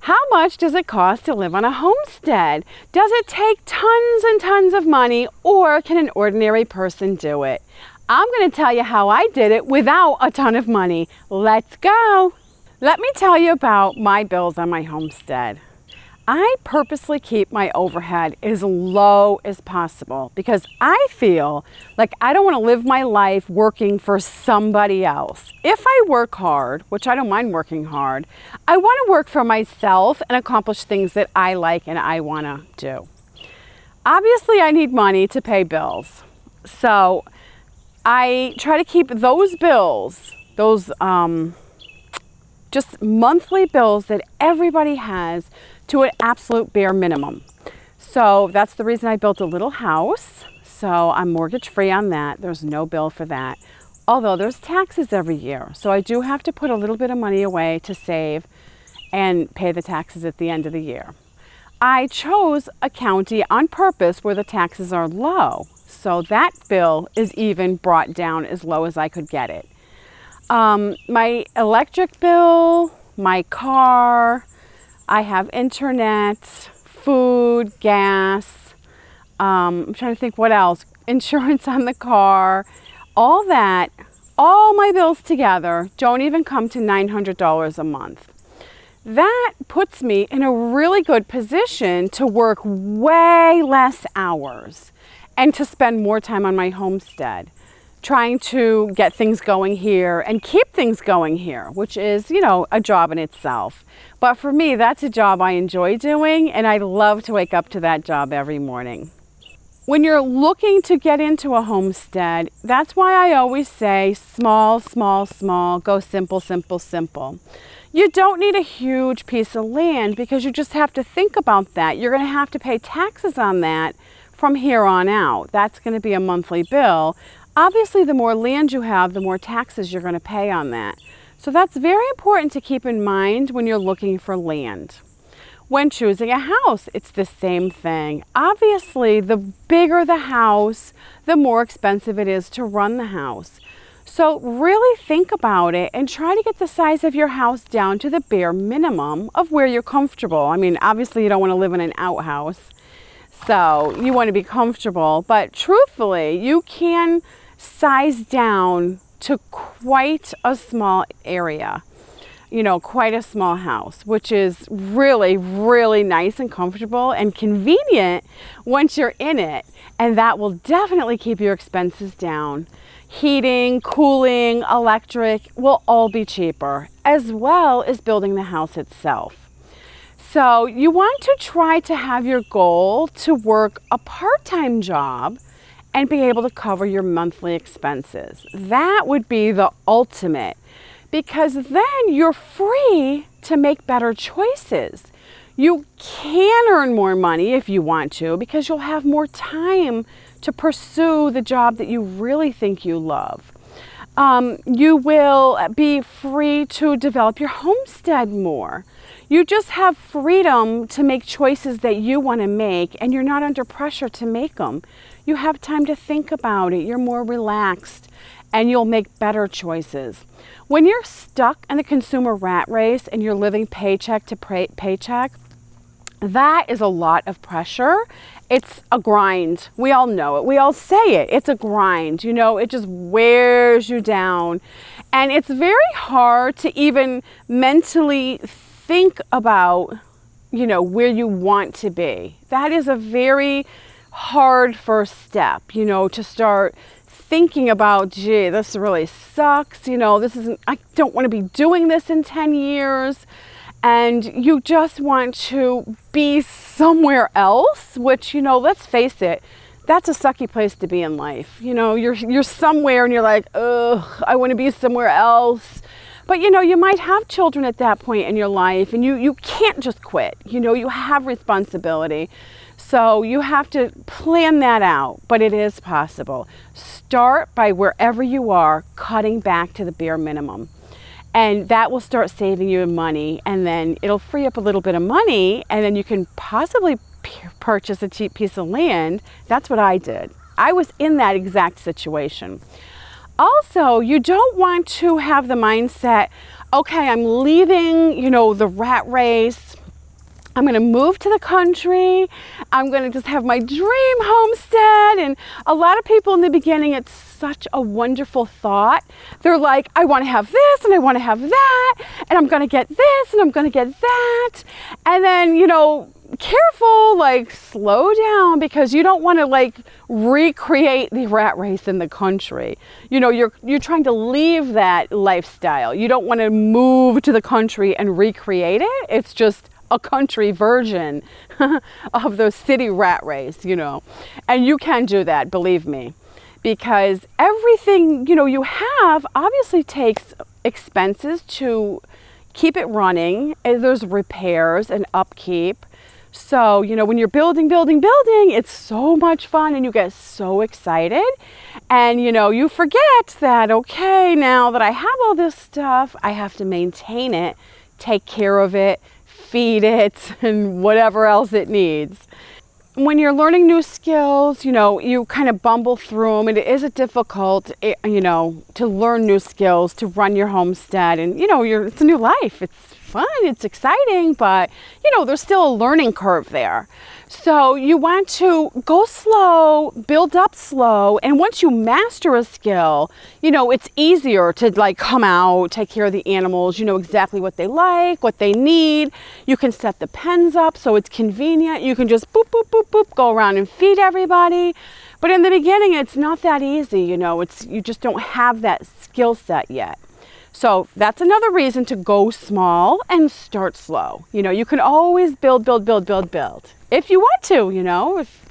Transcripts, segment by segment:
How much does it cost to live on a homestead? Does it take tons and tons of money, or can an ordinary person do it? I'm going to tell you how I did it without a ton of money. Let's go. Let me tell you about my bills on my homestead. I purposely keep my overhead as low as possible because I feel like I don't want to live my life working for somebody else. If I work hard, which I don't mind working hard, I want to work for myself and accomplish things that I like and I want to do. Obviously, I need money to pay bills. So I try to keep those bills, those just monthly bills that everybody has, to an absolute bare minimum. So that's the reason I built a little house. So I'm mortgage free on that. There's no bill for that. Although there's taxes every year. So I do have to put a little bit of money away to save and pay the taxes at the end of the year. I chose a county on purpose where the taxes are low. So that bill is even brought down as low as I could get it. My electric bill, my car, I have internet, food, gas, I'm trying to think what else, insurance on the car, all that, all my bills together don't even come to $900 a month. That puts me in a really good position to work way less hours and to spend more time on my homestead, trying to get things going here and keep things going here, which is, a job in itself. But for me, that's a job I enjoy doing, and I love to wake up to that job every morning. When you're looking to get into a homestead, that's why I always say small, small, small, go simple, simple, simple. You don't need a huge piece of land because you just have to think about that. You're going to have to pay taxes on that from here on out. That's going to be a monthly bill. Obviously, the more land you have, the more taxes you're going to pay on that. So that's very important to keep in mind when you're looking for land. When choosing a house, it's the same thing. Obviously, the bigger the house, the more expensive it is to run the house. So really think about it and try to get the size of your house down to the bare minimum of where you're comfortable. I mean, obviously, you don't want to live in an outhouse. So you want to be comfortable, but truthfully, you can size down to quite a small area, quite a small house, which is really, really nice and comfortable and convenient once you're in it. And that will definitely keep your expenses down. Heating, cooling, electric will all be cheaper, as well as building the house itself. So you want to try to have your goal to work a part-time job and be able to cover your monthly expenses. That would be the ultimate, because then you're free to make better choices. You can earn more money if you want to, because you'll have more time to pursue the job that you really think you love. You will be free to develop your homestead more. You just have freedom to make choices that you want to make, and you're not under pressure to make them. You have time to think about it. You're more relaxed, and you'll make better choices. When you're stuck in the consumer rat race and you're living paycheck to paycheck, that is a lot of pressure. It's a grind. We all know it. We all say it. It's a grind. It just wears you down. And it's very hard to even mentally think about, where you want to be. That is a very hard first step, to start thinking about, gee, this really sucks. I don't want to be doing this in 10 years. And you just want to be somewhere else, which, let's face it, that's a sucky place to be in life. You're somewhere and you're like, ugh, I want to be somewhere else. But, you might have children at that point in your life, and you can't just quit. You have responsibility. So you have to plan that out, but it is possible. Start by wherever you are, cutting back to the bare minimum. And that will start saving you money, and then it'll free up a little bit of money, and then you can possibly purchase a cheap piece of land. That's what I did. I was in that exact situation. Also, you don't want to have the mindset, okay, I'm leaving, the rat race. I'm going to move to the country. I'm going to just have my dream homestead. And a lot of people in the beginning, it's such a wonderful thought. They're like, I want to have this and I want to have that. And I'm going to get this and I'm going to get that. And then, you know, careful, like slow down, because you don't want to like recreate the rat race in the country. You know, you're trying to leave that lifestyle. You don't want to move to the country and recreate it. It's just a country version of the city rat race, you know. And you can do that, believe me, because everything, you know, you have obviously takes expenses to keep it running. There's repairs and upkeep. So, you know, when you're building, it's so much fun and you get so excited. And, you know, you forget that, okay, now that I have all this stuff, I have to maintain it, take care of it, feed it, and whatever else it needs. When you're learning new skills, you know, you kind of bumble through them, and it is difficult, you know, to learn new skills, to run your homestead, and, you know, it's a new life. It's fun, it's exciting, but, you know, there's still a learning curve there. So you want to go slow, build up slow, and once you master a skill, you know, it's easier to like come out, take care of the animals, you know exactly what they like, what they need. You can set the pens up so it's convenient. You can just boop, boop, boop, boop, go around and feed everybody. But in the beginning, it's not that easy, you know, you just don't have that skill set yet. So that's another reason to go small and start slow. You know, you can always build. If you want to, you know, if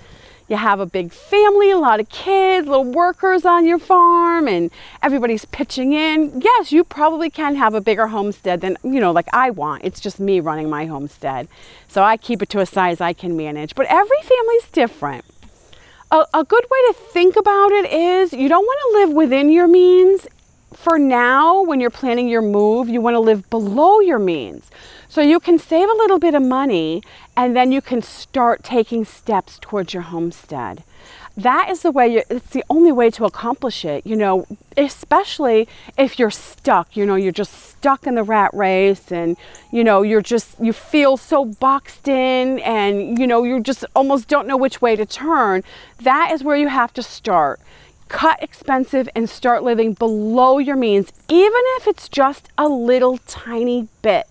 you have a big family, a lot of kids, little workers on your farm, and everybody's pitching in, yes, you probably can have a bigger homestead than, you know, like I want. It's just me running my homestead. So I keep it to a size I can manage. But every family's different. A good way to think about it is you don't want to live within your means. For now, when you're planning your move, you want to live below your means. So you can save a little bit of money and then you can start taking steps towards your homestead. That is the way, it's the only way to accomplish it, you know, especially if you're stuck, you know, you're just stuck in the rat race and, you know, you feel so boxed in and, you know, you just almost don't know which way to turn. That is where you have to start. Cut expensive and start living below your means, even if it's just a little tiny bit.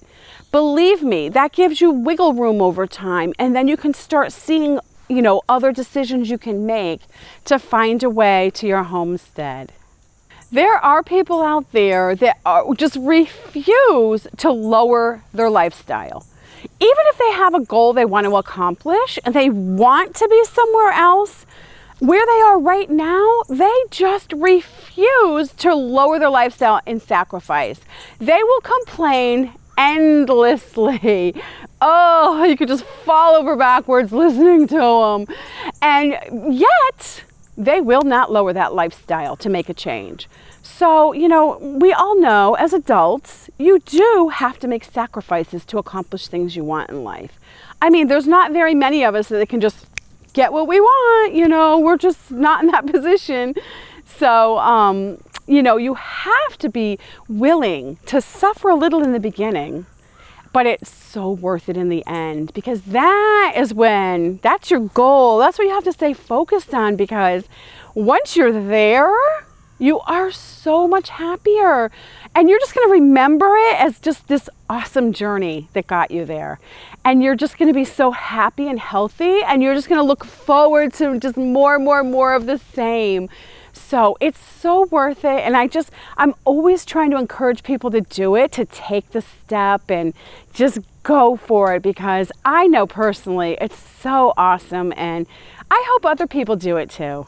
Believe me, that gives you wiggle room over time, and then you can start seeing, you know, other decisions you can make to find a way to your homestead. There are people out there that just refuse to lower their lifestyle. Even if they have a goal they want to accomplish and they want to be somewhere else, where they are right now, they just refuse to lower their lifestyle and sacrifice. They will complain endlessly. Oh, you could just fall over backwards listening to them. And yet, they will not lower that lifestyle to make a change. So, you know, we all know as adults, you do have to make sacrifices to accomplish things you want in life. I mean, there's not very many of us that can just get what we want, you know, we're just not in that position. So, you know, you have to be willing to suffer a little in the beginning, but it's so worth it in the end, because that's your goal. That's what you have to stay focused on, because once you're there, you are so much happier. And you're just going to remember it as just this awesome journey that got you there. And you're just going to be so happy and healthy. And you're just going to look forward to just more of the same. So it's so worth it. And I'm always trying to encourage people to do it, to take the step and just go for it, because I know personally it's so awesome. And I hope other people do it too.